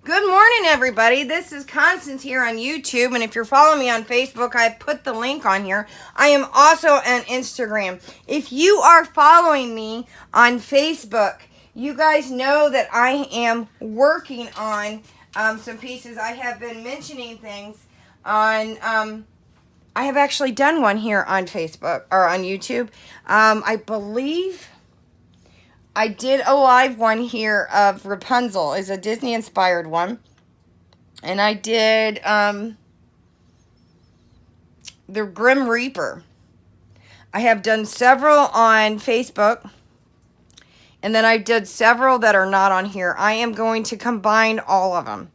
Good morning, everybody. This is Constance here on YouTube, and if you're following me on Facebook, I put the link on here. I am also on Instagram. If you are following me on Facebook, you guys know that I am working on some pieces. I have been mentioning things on. I have actually done one here on Facebook or on YouTube. I believe I did a live one here of Rapunzel. It's a Disney inspired one. And I did the Grim Reaper. I have done several on Facebook. And then I did several that are not on here. I am going to combine all of them.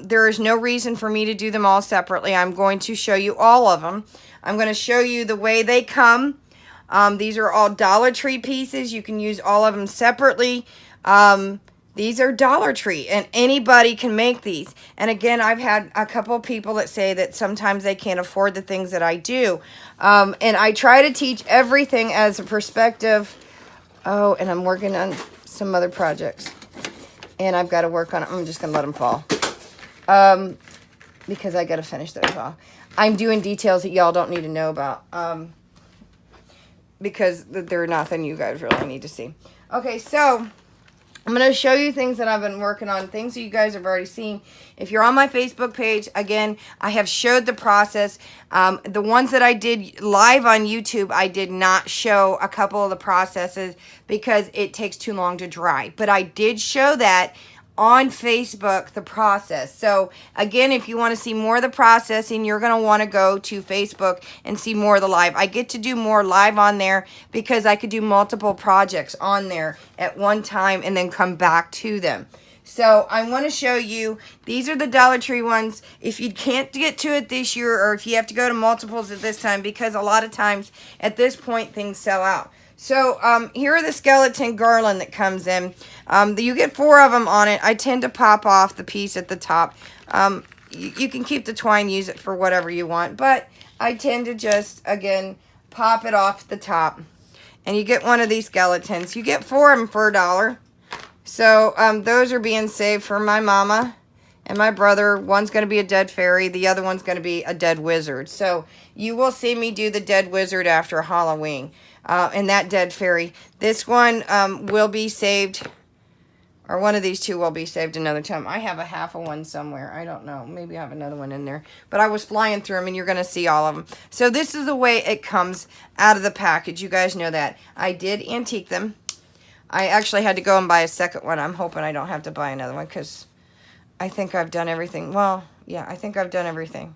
There is no reason for me to do them all separately. I'm going to show you all of them. I'm going to show you the way they come. These are all Dollar Tree pieces. You can use all of them separately. These are Dollar Tree, and anybody can make these. And again, I've had a couple of people that say that sometimes they can't afford the things that I do. And I try to teach everything as a perspective. Oh, and I'm working on some other projects. And I've got to work on it. I'm just going to let them fall. Because I got to finish those off. I'm doing details that y'all don't need to know about. Because they're nothing you guys really need to see. Okay, so I'm going to show you things that I've been working on, things that you guys have already seen. If you're on my Facebook page, again, I have showed the process. The ones that I did live on YouTube, I did not show a couple of the processes because it takes too long to dry. But I did show that on Facebook, the process. So again, if you want to see more of the processing, you're going to want to go to Facebook and see more of the live. I get to do more live on there because I could do multiple projects on there at one time and then come back to them. So I want to show you, these are the Dollar Tree ones. If you can't get to it this year, or if you have to go to multiples at this time, because a lot of times at this point things sell out. So here are the skeleton garland that comes in. You get 4 of them on it. I tend to pop off the piece at the top. You can keep the twine, use it for whatever you want. But I tend to just, again, pop it off the top. And you get one of these skeletons. You get 4 of them for $1. So those are being saved for my mama and my brother. One's going to be a dead fairy. The other one's going to be a dead wizard. So you will see me do the dead wizard after Halloween. And that dead fairy. This one will be saved, or one of these two will be saved another time. I have a half of one somewhere. I don't know. Maybe I have another one in there. But I was flying through them, and you're going to see all of them. So this is the way it comes out of the package. You guys know that. I did antique them. I actually had to go and buy a second one. I'm hoping I don't have to buy another one because I think I've done everything. Well, yeah, I think I've done everything.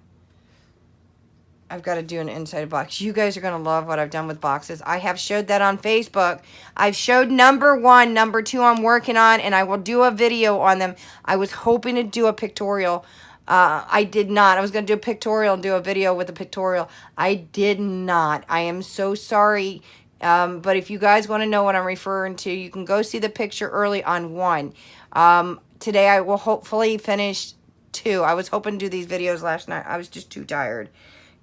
I've got to do an inside box. You guys are going to love what I've done with boxes. I have showed that on Facebook. I've showed number 1, number 2 I'm working on, and I will do a video on them. I was hoping to do a pictorial. I did not. I was going to do a pictorial and do a video with a pictorial. I did not. I am so sorry. But if you guys want to know what I'm referring to, you can go see the picture early on 1. Today I will hopefully finish 2. I was hoping to do these videos last night. I was just too tired.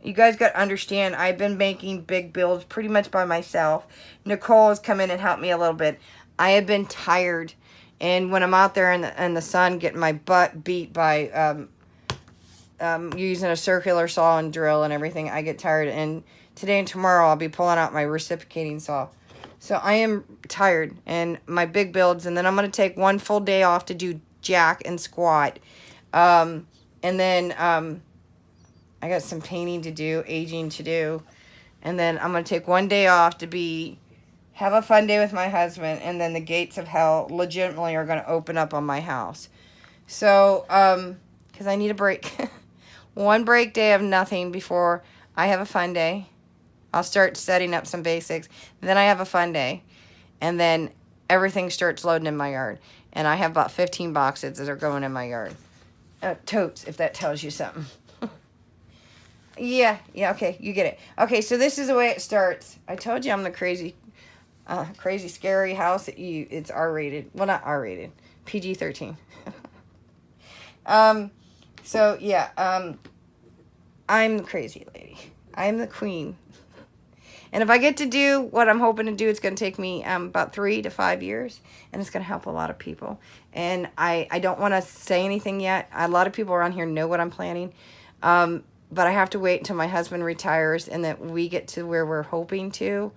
You guys got to understand, I've been making big builds pretty much by myself. Nicole has come in and helped me a little bit. I have been tired. And when I'm out there in the sun getting my butt beat by using a circular saw and drill and everything, I get tired. And today and tomorrow I'll be pulling out my reciprocating saw. So I am tired. And my big builds. And then I'm going to take 1 full day off to do jack and squat. And then I got some painting to do, aging to do. And then I'm going to take 1 day off to have a fun day with my husband. And then the gates of hell legitimately are going to open up on my house. So, because I need a break. 1 break day of nothing before I have a fun day. I'll start setting up some basics. Then I have a fun day. And then everything starts loading in my yard. And I have about 15 boxes that are going in my yard. Totes, if that tells you something. Yeah, okay, you get it. Okay, so this is the way it starts. I told you I'm the crazy, scary house. It's R-rated. Well, not R-rated. PG-13. So, yeah, I'm the crazy lady. I'm the queen. And if I get to do what I'm hoping to do, it's going to take me about 3 to 5 years, and it's going to help a lot of people. And I don't want to say anything yet. A lot of people around here know what I'm planning, but I have to wait until my husband retires and that we get to where we're hoping to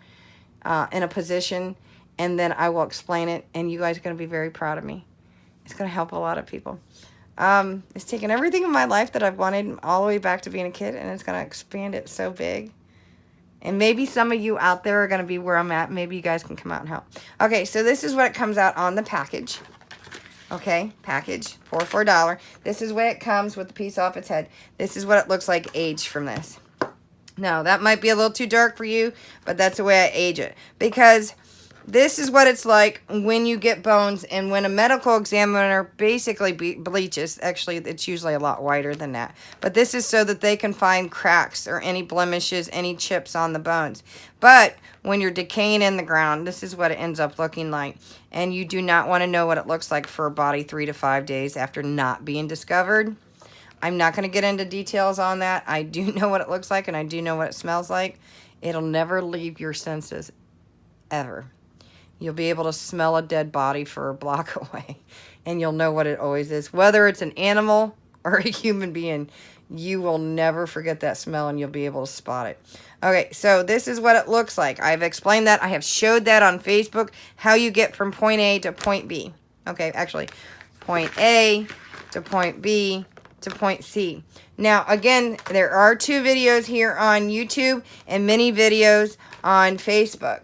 in a position, and then I will explain it, and you guys are going to be very proud of me. It's going to help a lot of people. It's taken everything in my life that I've wanted all the way back to being a kid, and it's going to expand it so big. And maybe some of you out there are going to be where I'm at. Maybe you guys can come out and help. Okay, so this is what it comes out on the package. Okay, package for $4. This is what it comes with the piece off its head. This is what it looks like aged from this. Now, that might be a little too dark for you, but that's the way I age it. Because this is what it's like when you get bones, and when a medical examiner basically bleaches. Actually, it's usually a lot whiter than that. But this is so that they can find cracks or any blemishes, any chips on the bones. But when you're decaying in the ground, this is what it ends up looking like. And you do not want to know what it looks like for a body 3 to 5 days after not being discovered. I'm not going to get into details on that. I do know what it looks like, and I do know what it smells like. It'll never leave your senses, ever. You'll be able to smell a dead body for a block away, and you'll know what it always is. Whether it's an animal or a human being, you will never forget that smell, and you'll be able to spot it. Okay, so this is what it looks like. I've explained that. I have showed that on Facebook, how you get from point A to point B. Okay, actually, point A to point B to point C. Now, again, there are 2 videos here on YouTube and many videos on Facebook.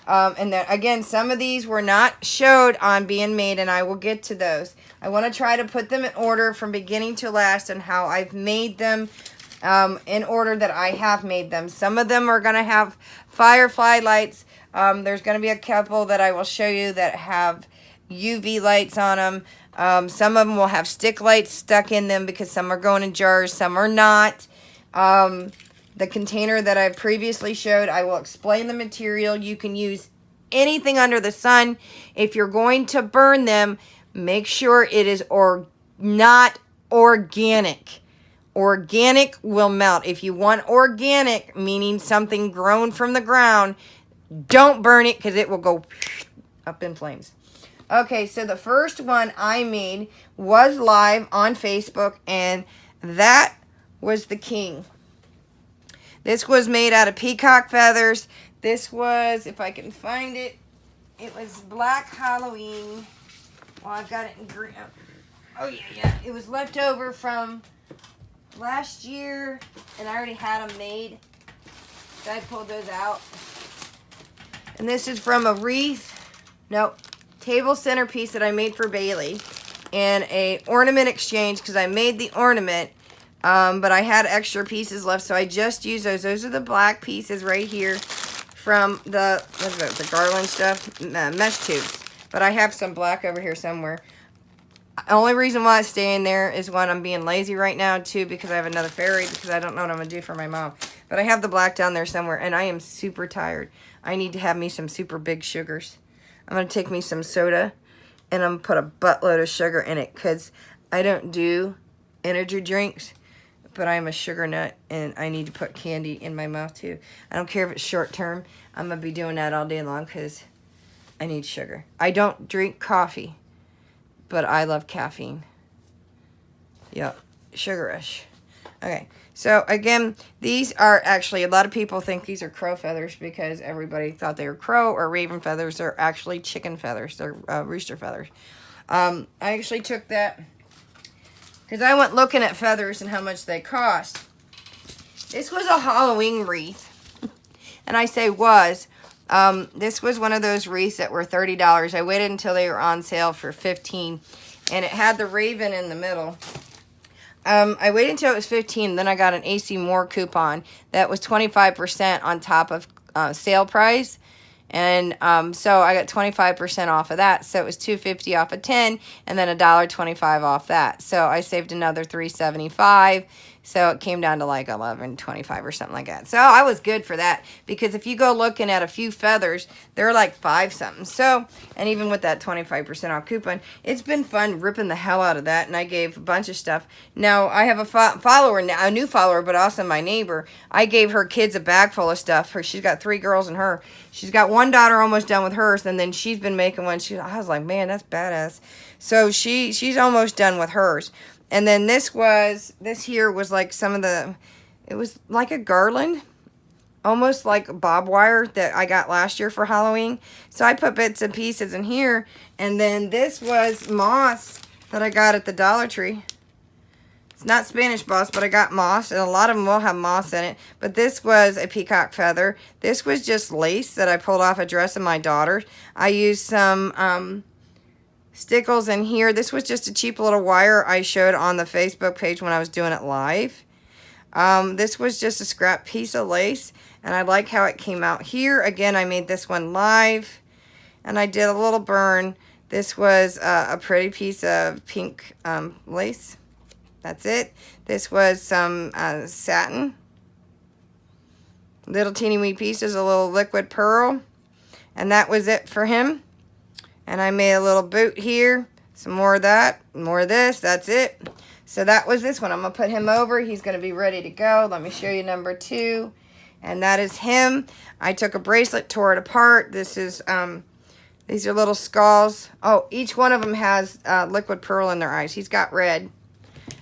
And then, again, some of these were not showed on being made, and I will get to those. I want to try to put them in order from beginning to last and how I've made them in order that I have made them. Some of them are going to have firefly lights. There's going to be a couple that I will show you that have UV lights on them. Some of them will have stick lights stuck in them because some are going in jars, some are not. The container that I previously showed, I will explain the material. You can use anything under the sun. If you're going to burn them, make sure it is not organic. Organic will melt. If you want organic, meaning something grown from the ground, don't burn it because it will go up in flames. Okay, so the first one I made was live on Facebook, and that was the king. This was made out of peacock feathers. This was, if I can find it, it was Black Halloween. Well, I've got it in green. Oh, yeah. It was left over from last year, and I already had them made. So I pulled those out. And this is from a table centerpiece that I made for Bailey. And a ornament exchange, because I made the ornament. But I had extra pieces left, so I just used those. Those are the black pieces right here from the garland stuff, mesh tubes. But I have some black over here somewhere. The only reason why it's staying there is when I'm being lazy right now, too, because I have another fairy, because I don't know what I'm going to do for my mom. But I have the black down there somewhere, and I am super tired. I need to have me some super big sugars. I'm going to take me some soda, and I'm going to put a buttload of sugar in it, because I don't do energy drinks. But I'm a sugar nut, and I need to put candy in my mouth, too. I don't care if it's short term. I'm going to be doing that all day long because I need sugar. I don't drink coffee, but I love caffeine. Yep, sugarish. Okay, so again, these are actually, a lot of people think these are crow feathers because everybody thought they were crow or raven feathers. They're actually chicken feathers. They're rooster feathers. I actually took that because I went looking at feathers and how much they cost. This was a Halloween wreath. And I say was. This was one of those wreaths that were $30. I waited until they were on sale for $15. And it had the raven in the middle. I waited until it was $15. Then I got an AC Moore coupon. That was 25% on top of sale price. And so I got 25% off of that. So it was $2.50 off of 10, and then $1.25 off that. So I saved another $3.75. So it came down to like $11.25 or something like that. So I was good for that, because if you go looking at a few feathers, they're like $5 something. So, and even with that 25% off coupon, it's been fun ripping the hell out of that. And I gave a bunch of stuff. Now I have a follower now, a new follower, but also my neighbor. I gave her kids a bag full of stuff. She's got 3 girls in her. She's got one daughter almost done with hers, and then she's been making one. I was like, man, that's badass. So she's almost done with hers. And then this here was like it was like a garland, almost like bob wire that I got last year for Halloween. So I put bits and pieces in here. And then this was moss that I got at the Dollar Tree. It's not Spanish moss, but I got moss, and a lot of them will have moss in it. But this was a peacock feather. This was just lace that I pulled off a dress of my daughter. I used some stickles in here. This was just a cheap little wire I showed on the Facebook page when I was doing it live. This was just a scrap piece of lace, and I like how it came out here. Again, I made this one live, and I did a little burn. This was a pretty piece of pink lace. That's it. This was some satin. Little teeny wee pieces, a little liquid pearl, and that was it for him. And I made a little boot here. Some more of that. More of this. That's it. So that was this one. I'm going to put him over. He's going to be ready to go. Let me show you number 2. And that is him. I took a bracelet, tore it apart. This is, these are little skulls. Oh, each one of them has liquid pearl in their eyes. He's got red.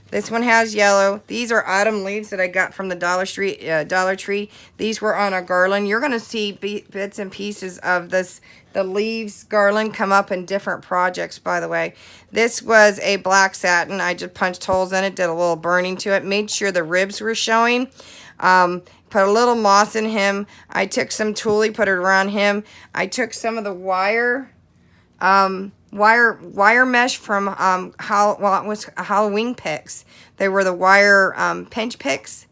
This one has yellow. These are autumn leaves that I got from the Dollar Tree. These were on a garland. You're going to see bits and pieces of this, the leaves garland, come up in different projects, by the way. This was a black satin. I just punched holes in it, did a little burning to it, made sure the ribs were showing. Put a little moss in him. I took some tulle, put it around him. I took some of the wire mesh from it was Halloween picks. They were the wire pinch picks,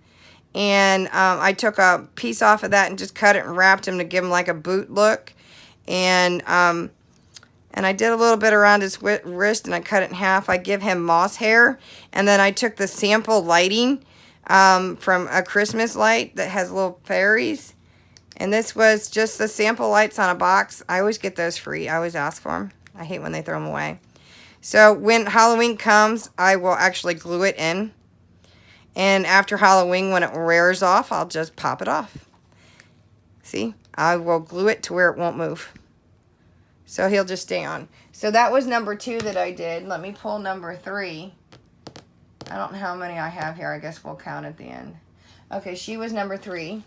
and I took a piece off of that and just cut it and wrapped him to give him like a boot look. And I did a little bit around his wrist, and I cut it in half. I give him moss hair, and then I took the sample lighting from a Christmas light that has little fairies. And this was just the sample lights on a box. I always get those free. I always ask for them. I hate when they throw them away. So when Halloween comes, I will actually glue it in. And after Halloween, when it wears off, I'll just pop it off. See? I will glue it to where it won't move. So he'll just stay on. So that was number 2 that I did. Let me pull number 3. I don't know how many I have here. I guess we'll count at the end. Okay, she was number 3.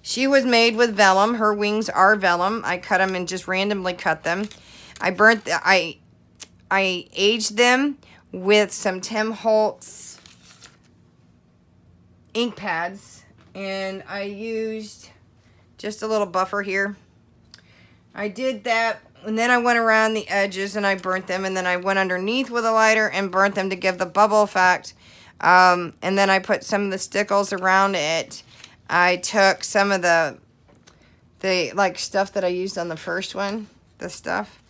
She was made with vellum. Her wings are vellum. I cut them and just randomly cut them. I aged them with some Tim Holtz ink pads, and I used just a little buffer here. I did that, and then I went around the edges and I burnt them, and then I went underneath with a lighter and burnt them to give the bubble effect. And then I put some of the stickles around it. I took some of the like stuff that I used on the first one, the stuff,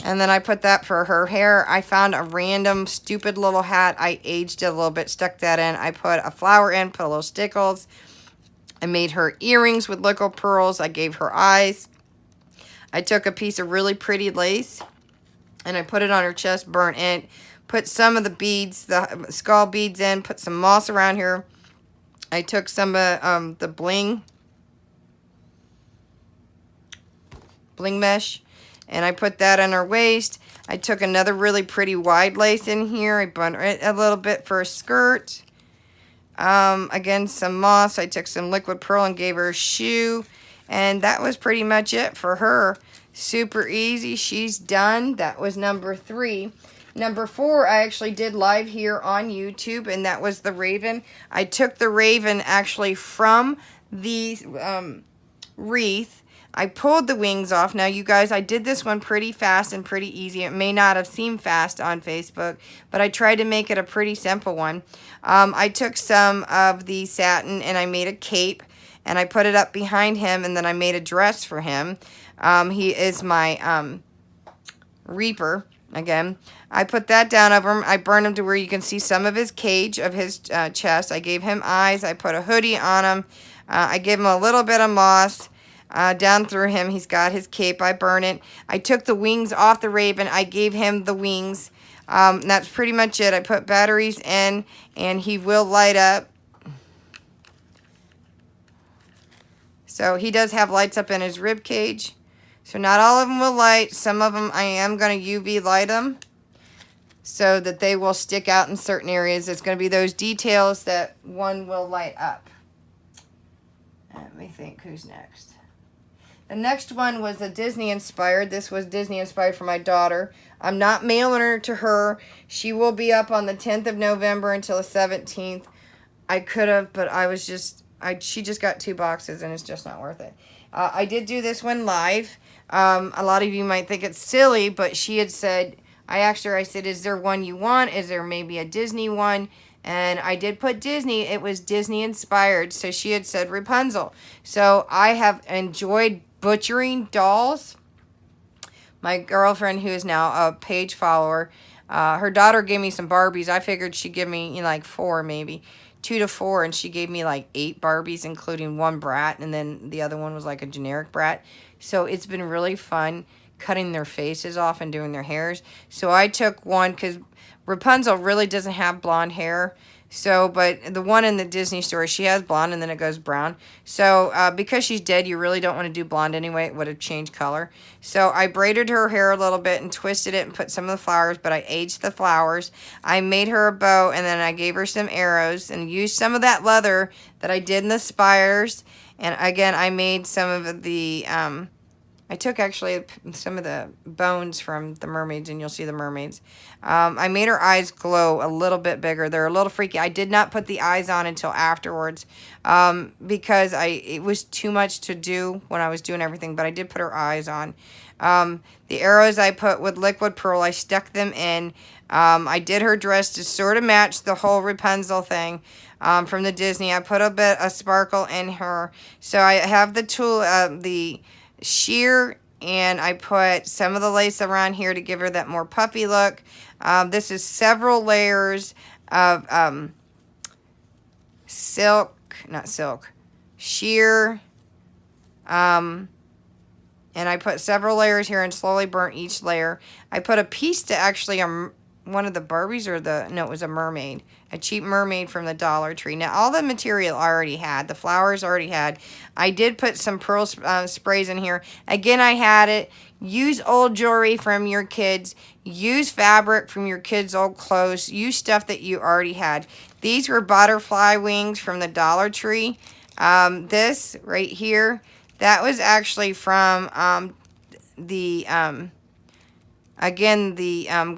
and then I put that for her hair. I found a random stupid little hat. I aged it a little bit, stuck that in. I put a flower in, put a little stickles. I made her earrings with liquid pearls. I gave her eyes. I took a piece of really pretty lace, and I put it on her chest, burnt it. Put some of the beads, the skull beads in, put some moss around here. I took some of the bling mesh, and I put that on her waist. I took another really pretty wide lace in here. I burned it a little bit for a skirt. Again, some moss. I took some liquid pearl and gave her a shoe. And that was pretty much it for her. Super easy. She's done. That was number 3. Number 4, I actually did live here on YouTube, and that was the raven. I took the raven actually from the wreath. I pulled the wings off. Now, you guys, I did this one pretty fast and pretty easy. It may not have seemed fast on Facebook, but I tried to make it a pretty simple one. I took some of the satin, and I made a cape, and I put it up behind him, and then I made a dress for him. He is my Reaper. Again, I put that down over him. I burned him to where you can see some of his cage of his chest. I gave him eyes. I put a hoodie on him. I gave him a little bit of moss down through him. He's got his cape. I burn it. I took the wings off the raven. I gave him the wings. That's pretty much it. I put batteries in, and he will light up. So he does have lights up in his rib cage. So not all of them will light. Some of them I am going to UV light them so that they will stick out in certain areas. It's going to be those details that one will light up. Let me think who's next. The next one was a Disney inspired. This was Disney inspired for my daughter. I'm not mailing her to her. She will be up on the 10th of November until the 17th. I could have, but I was just, she just got 2 boxes and it's just not worth it. I did do this one live. A lot of you might think it's silly, but she had said, I asked her, I said, is there one you want? Is there maybe a Disney one? And I did put Disney. It was Disney inspired. So she had said Rapunzel. So I have enjoyed butchering dolls. My girlfriend, who is now a page follower, her daughter gave me some Barbies. I figured she'd give me, you know, like 4 maybe. 2 to 4, and she gave me like 8 Barbies, including 1 brat, and then the other one was like a generic brat. So it's been really fun cutting their faces off and doing their hairs. So I took one, because Rapunzel really doesn't have blonde hair. So, but the one in the Disney store, she has blonde and then it goes brown. So, because she's dead, you really don't want to do blonde anyway. It would have changed color. So, I braided her hair a little bit and twisted it and put some of the flowers, but I aged the flowers. I made her a bow, and then I gave her some arrows and used some of that leather that I did in the spires. And again, I made some of the, I took actually some of the bones from the mermaids, and you'll see the mermaids. I made her eyes glow a little bit bigger. They're a little freaky. I did not put the eyes on until afterwards because it was too much to do when I was doing everything, but I did put her eyes on. The arrows I put with liquid pearl, I stuck them in. I did her dress to sort of match the whole Rapunzel thing from the Disney. I put a bit of sparkle in her. So I have the tool, the sheer, and I put some of the lace around here to give her that more puffy look. This is several layers of sheer, and I put several layers here and slowly burnt each layer. I put a piece to actually one of the Barbies, or no, it was a mermaid. A cheap mermaid from the Dollar Tree. Now, all the material I already had. The flowers already had. I did put some pearl sprays in here. Again, I had it. Use old jewelry from your kids. Use fabric from your kids' old clothes. Use stuff that you already had. These were butterfly wings from the Dollar Tree. This right here, that was actually from the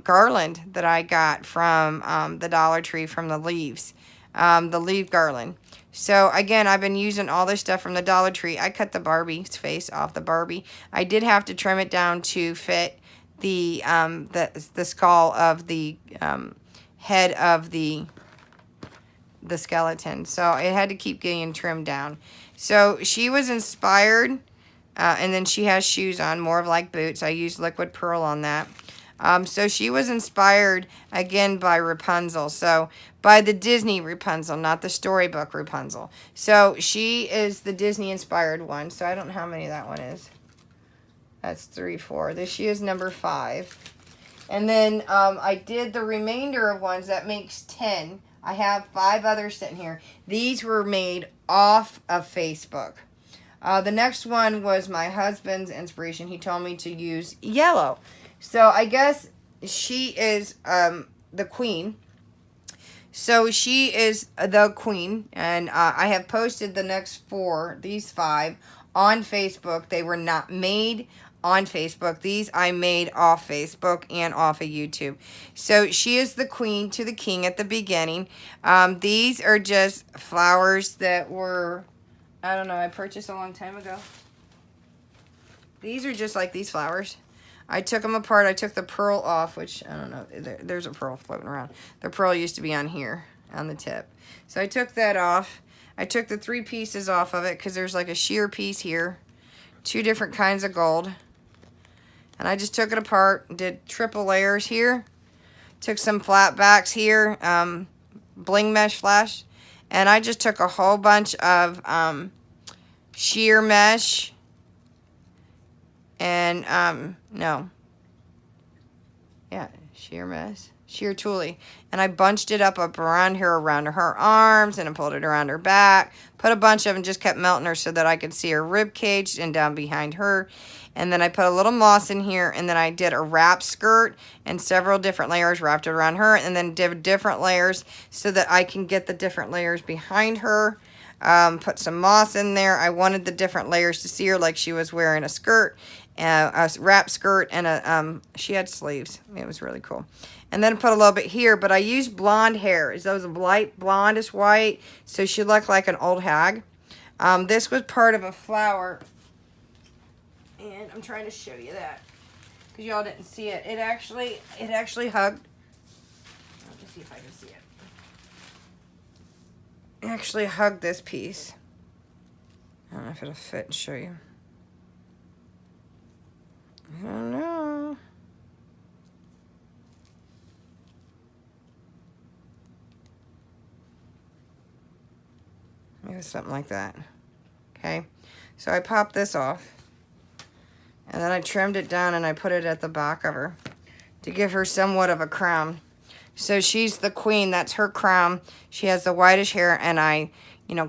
garland that I got from the Dollar Tree from the leaves, the leaf garland. So, again, I've been using all this stuff from the Dollar Tree. I cut the Barbie's face off the Barbie. I did have to trim it down to fit the skull of the head of the skeleton. So, it had to keep getting trimmed down. So, she was inspired. And then she has shoes on, more of like boots. I used liquid pearl on that. So she was inspired, again, by Rapunzel. So, by the Disney Rapunzel, not the storybook Rapunzel. So, she is the Disney-inspired one. So, I don't know how many that one is. That's 3, 4. She is number 5. And then I did the remainder of ones. That makes 10. I have 5 others sitting here. These were made off of Facebook. The next one was my husband's inspiration. He told me to use yellow. So I guess she is the queen. So she is the queen. And I have posted the next 4, these 5, on Facebook. They were not made on Facebook. These I made off Facebook and off of YouTube. So she is the queen to the king at the beginning. These are just flowers that were... I don't know, I purchased a long time ago. These are just like these flowers. I took them apart. I took the pearl off, which, I don't know, there's a pearl floating around. The pearl used to be on here, on the tip. So I took that off. I took the 3 pieces off of it because there's like a sheer piece here. 2 different kinds of gold. And I just took it apart, did triple layers here. Took some flat backs here, bling mesh flash. And I just took a whole bunch of sheer mesh. And, sheer mesh. Sheer tulle. And I bunched it up around her arms, and I pulled it around her back. Put a bunch of them, just kept melting her so that I could see her rib cage and down behind her. And then I put a little moss in here, and then I did a wrap skirt and several different layers, wrapped it around her, and then did different layers so that I can get the different layers behind her. Put some moss in there. I wanted the different layers to see her like she was wearing a skirt, a wrap skirt, and she had sleeves. It was really cool. And then put a little bit here, but I used blonde hair. Those light blondish white, so she looked like an old hag. This was part of a flower. And I'm trying to show you that because y'all didn't see it. It actually hugged. I'll just see if I can see it. It actually hugged this piece. I don't know if it'll fit and show you. I don't know. Maybe something like that. Okay. So I popped this off. And then I trimmed it down and I put it at the back of her to give her somewhat of a crown. So she's the queen. That's her crown. She has the whitish hair, and I,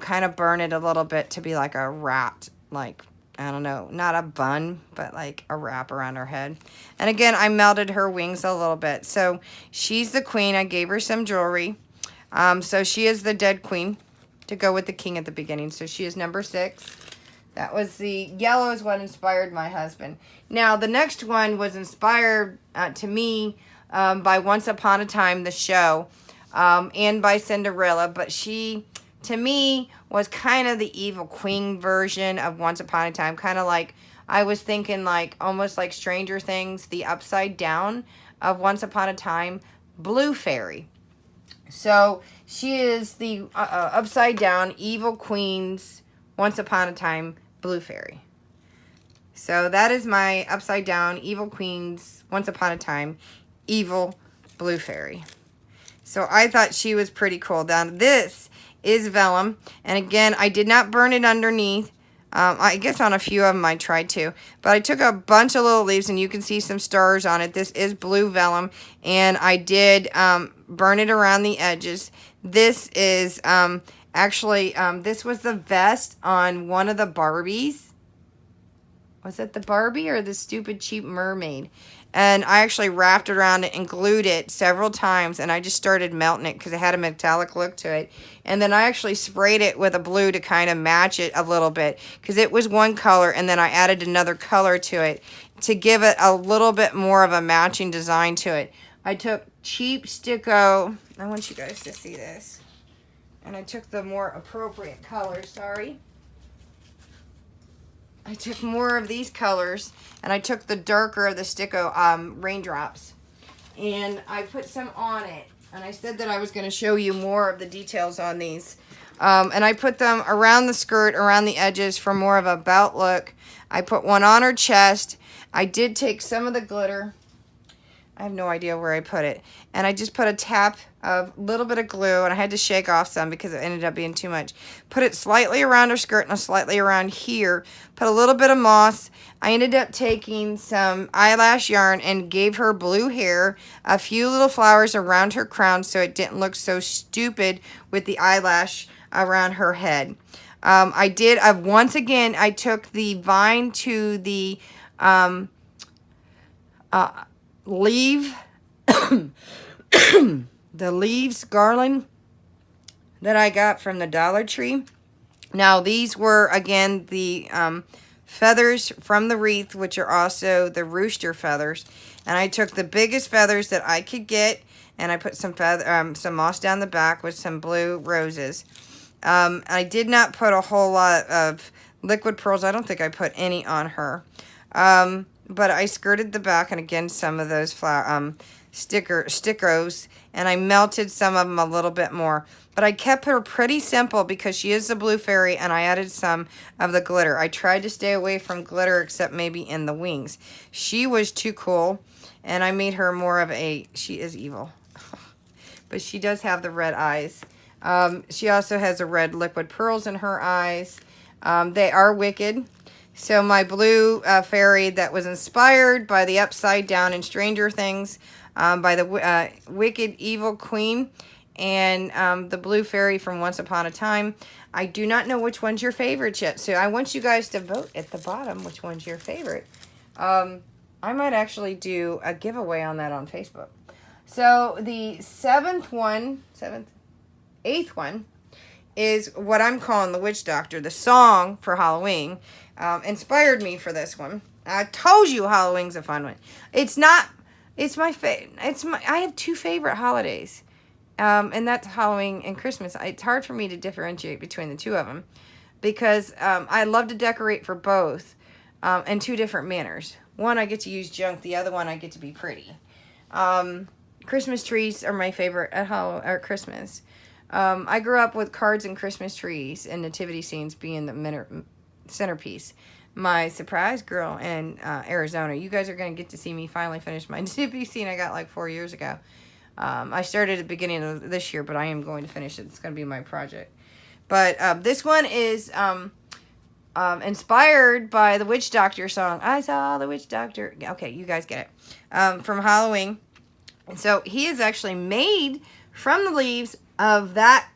kind of burn it a little bit to be like a wrapped, like, I don't know, not a bun, but like a wrap around her head. And again, I melted her wings a little bit. So she's the queen. I gave her some jewelry. So she is the dead queen to go with the king at the beginning. So she is number 6. That was the yellow is what inspired my husband. Now, the next one was inspired to me by Once Upon a Time, the show, and by Cinderella. But she, to me, was kind of the evil queen version of Once Upon a Time. Kind of like, I was thinking like, almost like Stranger Things, the upside down of Once Upon a Time, Blue Fairy. So, she is the upside down evil queen's Once Upon a Time Blue Fairy. So that is my upside down evil queen's Once Upon a Time evil Blue Fairy. So I thought she was pretty cool. Now this is vellum, and again, I did not burn it underneath. I guess on a few of them I tried to, but I took a bunch of little leaves, and you can see some stars on it. This is blue vellum, and I did burn it around the edges. This is actually, this was the vest on one of the Barbies. Was it the Barbie or the stupid cheap mermaid? And I actually wrapped it around it and glued it several times. And I just started melting it because it had a metallic look to it. And then I actually sprayed it with a blue to kind of match it a little bit. Because it was one color, and then I added another color to it to give it a little bit more of a matching design to it. I took cheap Sticko. I want you guys to see this. And I took the more appropriate colors, sorry. I took more of these colors, and I took the darker of the Sticko raindrops. And I put some on it. And I said that I was going to show you more of the details on these. And I put them around the skirt, around the edges for more of a belt look. I put one on her chest. I did take some of the glitter. I have no idea where I put it. And I just put a tap of a little bit of glue, and I had to shake off some because it ended up being too much. Put it slightly around her skirt and slightly around here. Put a little bit of moss. I ended up taking some eyelash yarn and gave her blue hair, a few little flowers around her crown so it didn't look so stupid with the eyelash around her head. I did, once again, I took the vine to the leaf, the leaves garland that I got from the Dollar Tree. Now these were again the feathers from the wreath, which are also the rooster feathers. And I took the biggest feathers that I could get, and I put some some moss down the back with some blue roses. I did not put a whole lot of liquid pearls. I don't think I put any on her. But I skirted the back, and again, some of those stickers, and I melted some of them a little bit more. But I kept her pretty simple because she is the blue fairy, and I added some of the glitter. I tried to stay away from glitter except maybe in the wings. She was too cool, and I made her more of a, she is evil. But she does have the red eyes. She also has the red liquid pearls in her eyes. They are wicked. So my blue fairy that was inspired by the Upside Down in Stranger Things, by the Wicked Evil Queen, and the blue fairy from Once Upon a Time. I do not know which one's your favorite yet, so I want you guys to vote at the bottom which one's your favorite. I might actually do a giveaway on that on Facebook. So the eighth one is what I'm calling the Witch Doctor. The song for Halloween inspired me for this one. I told you Halloween's a fun one. It's my favorite. I have two favorite holidays. And that's Halloween and Christmas. It's hard for me to differentiate between the two of them because I love to decorate for both in two different manners. One, I get to use junk. The other one, I get to be pretty. Christmas trees are my favorite at Christmas. I grew up with cards and Christmas trees and nativity scenes being the centerpiece. My surprise girl in Arizona. You guys are going to get to see me finally finish my nativity scene I got like 4 years ago. I started at the beginning of this year, but I am going to finish it. It's going to be my project. But this one is inspired by the Witch Doctor song. I saw the Witch Doctor. Okay, you guys get it. From Halloween. And so he is actually made from the leaves of that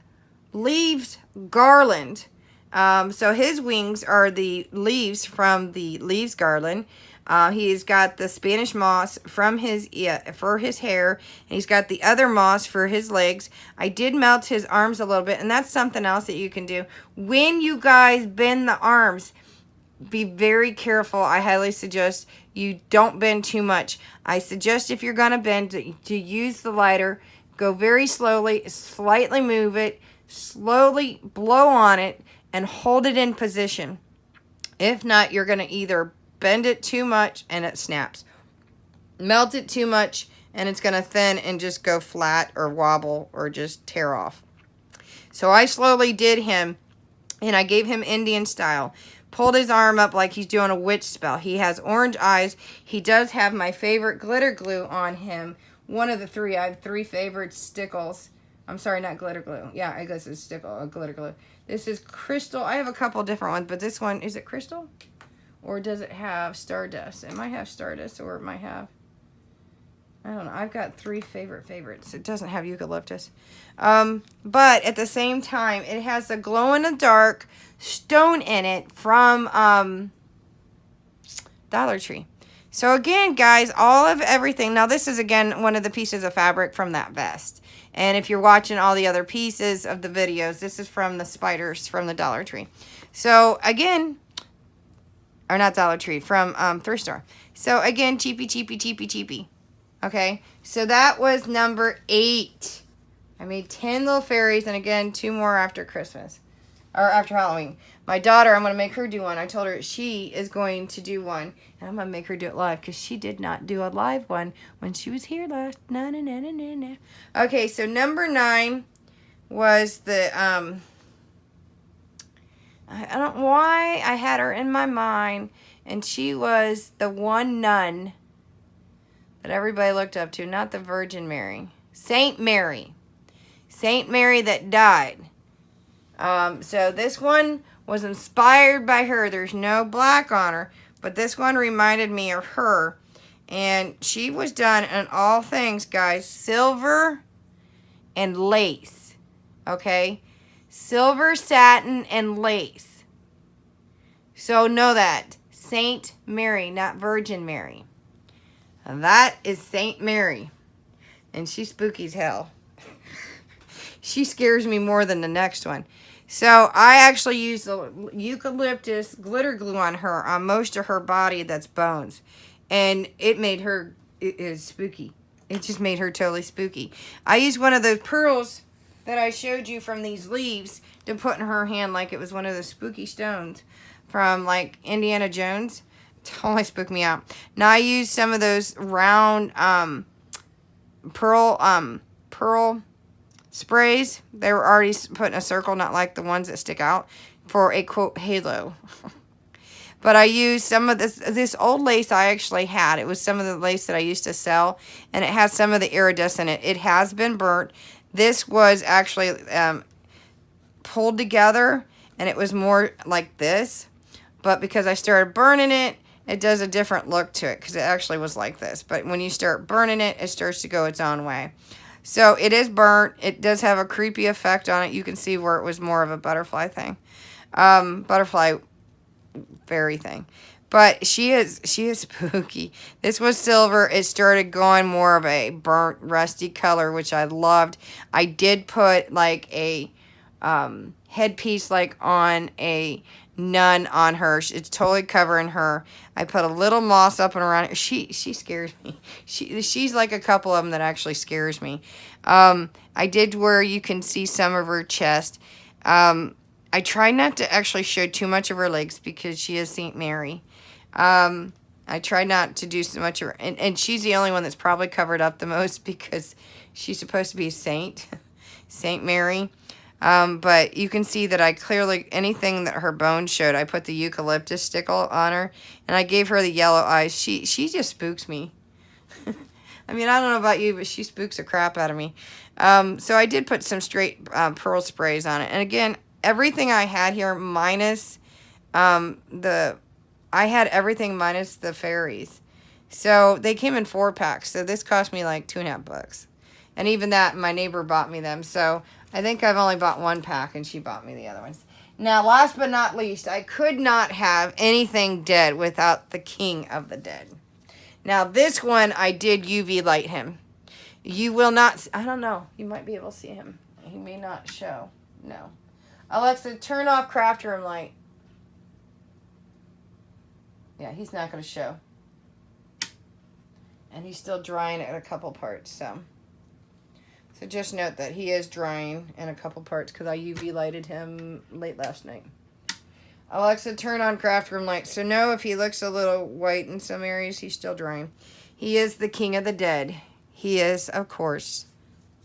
leaves garland. So his wings are the leaves from the leaves garland. He's got the Spanish moss from for his hair, and he's got the other moss for his legs. I did melt his arms a little bit, and that's something else that you can do. When you guys bend the arms, be very careful. I highly suggest you don't bend too much. I suggest if you're going to bend to use the lighter, go very slowly, slightly move it, slowly blow on it, and hold it in position. If not, you're going to either bend it too much and it snaps. Melt it too much and it's going to thin and just go flat or wobble or just tear off. So I slowly did him and I gave him Indian style. Pulled his arm up like he's doing a witch spell. He has orange eyes. He does have my favorite glitter glue on him. One of the three. I have three favorite stickles. I'm sorry, not glitter glue. Yeah, I guess it's glitter glue. This is crystal. I have a couple different ones, but this one, is it crystal? Or does it have stardust? It might have stardust, or it might have, I don't know. I've got three favorites. It doesn't have eucalyptus. But at the same time, it has a glow-in-the-dark stone in it from Dollar Tree. So again, guys, all of everything. Now, this is, again, one of the pieces of fabric from that vest. And if you're watching all the other pieces of the videos, this is from the spiders from the Dollar Tree. So, again, or not Dollar Tree, from thrift store. So, again, cheapy. Okay, so that was number 8. I made 10 little fairies, and again, 2 more after Christmas. Or after Halloween. My daughter, I'm going to make her do one. I told her she is going to do one. And I'm going to make her do it live, because she did not do a live one when she was here last. Okay, so number 9 was the, I don't know why I had her in my mind. And she was the one nun that everybody looked up to. Not the Virgin Mary. Saint Mary. Saint Mary that died. So this one was inspired by her. There's no black on her. But this one reminded me of her. And she was done in all things, guys. Silver and lace. Okay? Silver, satin, and lace. So know that. Saint Mary, not Virgin Mary. And that is Saint Mary. And she's spooky as hell. She scares me more than the next one. So I actually used the eucalyptus glitter glue on her, on most of her body that's bones. And it made her, it is spooky. It just made her totally spooky. I used one of those pearls that I showed you from these leaves to put in her hand like it was one of the spooky stones from like Indiana Jones. It totally spooked me out. Now I used some of those round pearl sprays. They were already put in a circle, not like the ones that stick out, for a, quote, halo. But I used some of this old lace I actually had. It was some of the lace that I used to sell, and it has some of the iridescent in it. It has been burnt. This was actually pulled together, and it was more like this. But because I started burning it, it does a different look to it, because it actually was like this. But when you start burning it, it starts to go its own way. So it is burnt. It does have a creepy effect on it. You can see where it was more of a butterfly thing. Butterfly fairy thing. But she is spooky. This was silver. It started going more of a burnt, rusty color, which I loved. I did put like a headpiece like on a nun on her. It's totally covering her. I put a little moss up and around her. She scares me. She's like a couple of them that actually scares me. I did where you can see some of her chest. I try not to actually show too much of her legs because she is Saint Mary. I try not to do so much of her. And she's the only one that's probably covered up the most because she's supposed to be a saint. Saint Mary. But you can see that I clearly, anything that her bones showed, I put the eucalyptus stickle on her. And I gave her the yellow eyes. She just spooks me. I mean, I don't know about you, but she spooks the crap out of me. So I did put some straight pearl sprays on it. And again, everything I had here minus I had everything minus the fairies. So they came in 4-packs. So this cost me like $2.50. And even that, my neighbor bought me them. So I think I've only bought 1 pack and she bought me the other ones. Now, last but not least, I could not have anything dead without the king of the dead. Now, this one, I did UV light him. You will not, I don't know. You might be able to see him. He may not show. No. Alexa, turn off craft room light. Yeah, he's not going to show. And he's still drying at a couple parts, so just note that he is drying in a couple parts because I UV lighted him late last night. Alexa, turn on craft room light. So no, if he looks a little white in some areas, he's still drying. He is the king of the dead. He is, of course,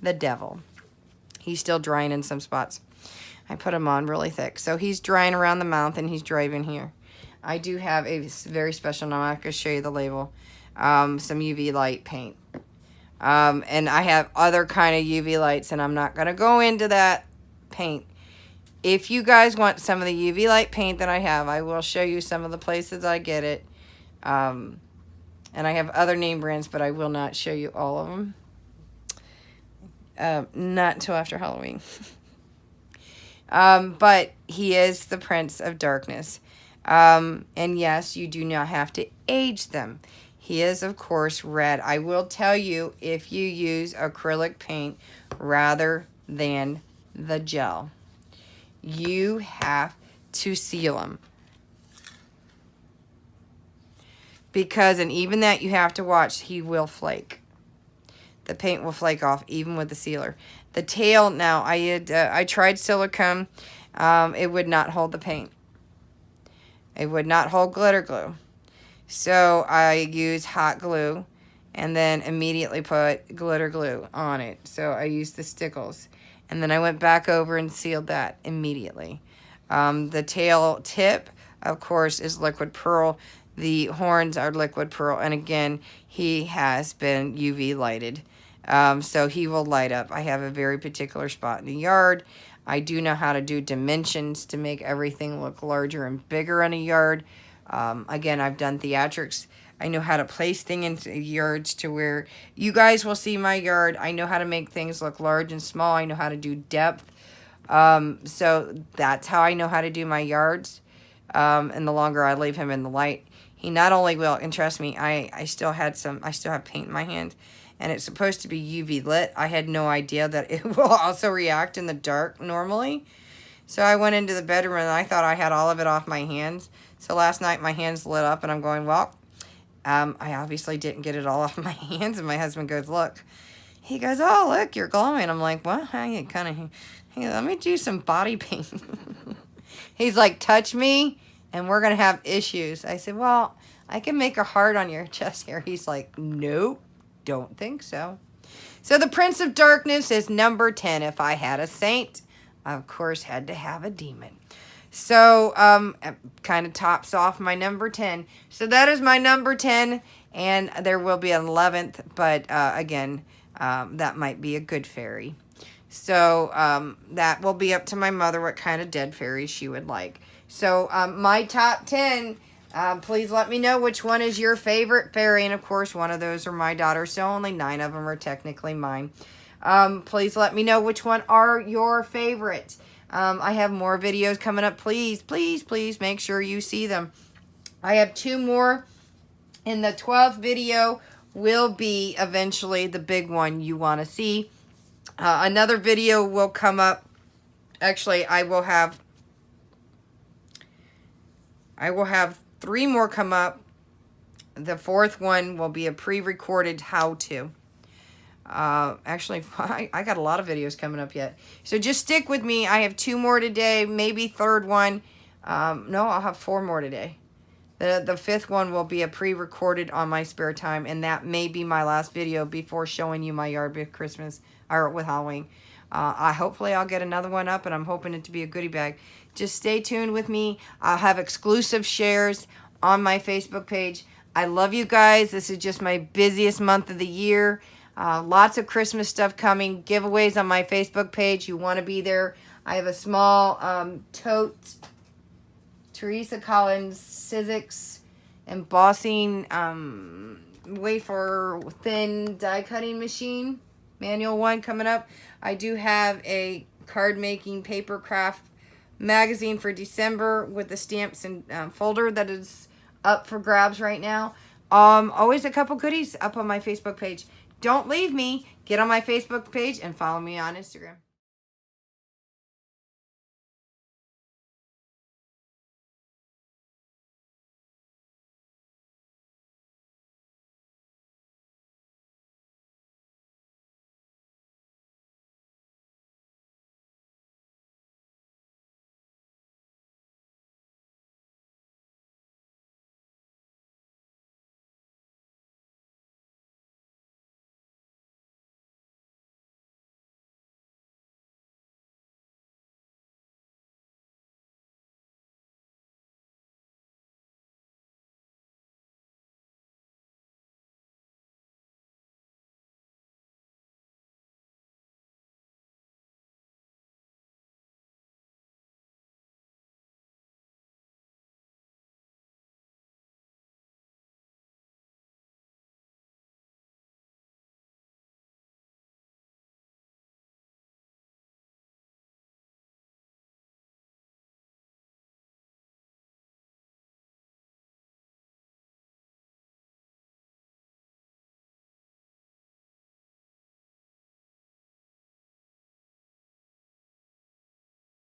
the devil. He's still drying in some spots. I put him on really thick. So he's drying around the mouth and he's driving here. I do have a very special, now I'm going to show you the label, some UV light paint. And I have other kind of UV lights, and I'm not going to go into that paint. If you guys want some of the UV light paint that I have, I will show you some of the places I get it. And I have other name brands, but I will not show you all of them. Not until after Halloween. But he is the Prince of Darkness. And yes, you do not have to age them. He is, of course, red. I will tell you, if you use acrylic paint rather than the gel, you have to seal them. Because, and even that you have to watch, he will flake. The paint will flake off, even with the sealer. The tail, now, I tried silicone. It would not hold the paint. It would not hold glitter glue. So I used hot glue and then immediately put glitter glue on it. So I used the stickles. And then I went back over and sealed that immediately. The tail tip, of course, is liquid pearl. The horns are liquid pearl. And again, he has been UV lighted. So he will light up. I have a very particular spot in the yard. I do know how to do dimensions to make everything look larger and bigger in a yard. Again, I've done theatrics. I know how to place things in yards to where you guys will see my yard. I know how to make things look large and small. I know how to do depth. So that's how I know how to do my yards. And the longer I leave him in the light, he not only will, and trust me, I still have paint in my hand. And it's supposed to be UV lit. I had no idea that it will also react in the dark normally. So I went into the bedroom and I thought I had all of it off my hands. So last night my hands lit up and I'm going, well, I obviously didn't get it all off my hands. And my husband goes, look. He goes, oh, look, you're glowing. I'm like, well, hey, let me do some body paint. He's like, touch me and we're going to have issues. I said, well, I can make a heart on your chest hair. He's like, nope, don't think so. So the Prince of Darkness is number 10. If I had a saint, I, of course, had to have a demon. So, kind of tops off my number 10. So that is my number 10. And there will be an 11th. But, again, that might be a good fairy. So, that will be up to my mother what kind of dead fairy she would like. So, my top 10, please let me know which one is your favorite fairy. And, of course, one of those are my daughters. So, only 9 of them are technically mine. Please let me know which one are your favorites. I have more videos coming up. Please, please, please make sure you see them. I have 2 more. And the 12th video will be eventually the big one you want to see. Another video will come up. Actually, I will have 3 more come up. The 4th one will be a pre-recorded how-to. Actually, I got a lot of videos coming up yet. So just stick with me. I have 2 more today, maybe 3rd one. No, I'll have 4 more today. The 5th one will be a pre-recorded on my spare time, and that may be my last video before showing you my yard with Christmas, or with Halloween. Hopefully I'll get another one up, and I'm hoping it to be a goodie bag. Just stay tuned with me. I'll have exclusive shares on my Facebook page. I love you guys. This is just my busiest month of the year. Lots of Christmas stuff coming. Giveaways on my Facebook page. You want to be there. I have a small tote Teresa Collins Sizzix embossing wafer thin die cutting machine. Manual one coming up. I do have a card making paper craft magazine for December with the stamps and folder that is up for grabs right now. Always a couple goodies up on my Facebook page. Don't leave me. Get on my Facebook page and follow me on Instagram.